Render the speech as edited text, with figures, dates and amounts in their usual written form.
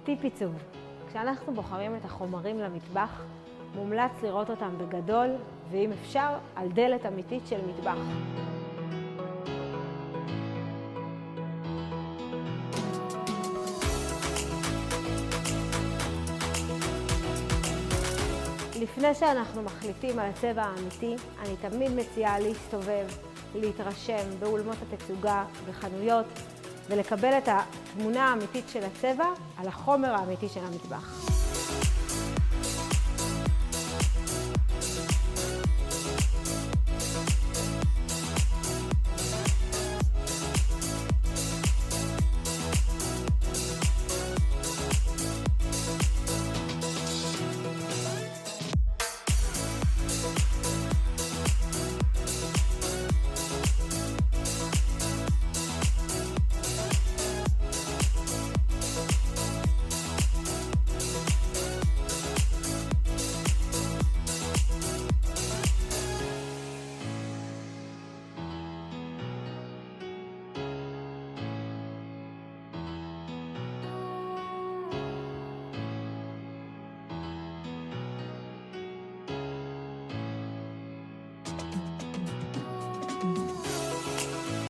טיפ עיצוב. כשאנחנו בוחרים את החומרים למטבח, מומלץ לראות אותם בגדול, ואם אפשר, על דלת אמיתית של מטבח. לפני שאנחנו מחליטים על הצבע האמיתי, אני תמיד מציעה להסתובב, להתרשם באולמות התצוגה, בחנויות, ולקבל את התמונה האמיתית של הצבע על החומר האמיתי של המטבח.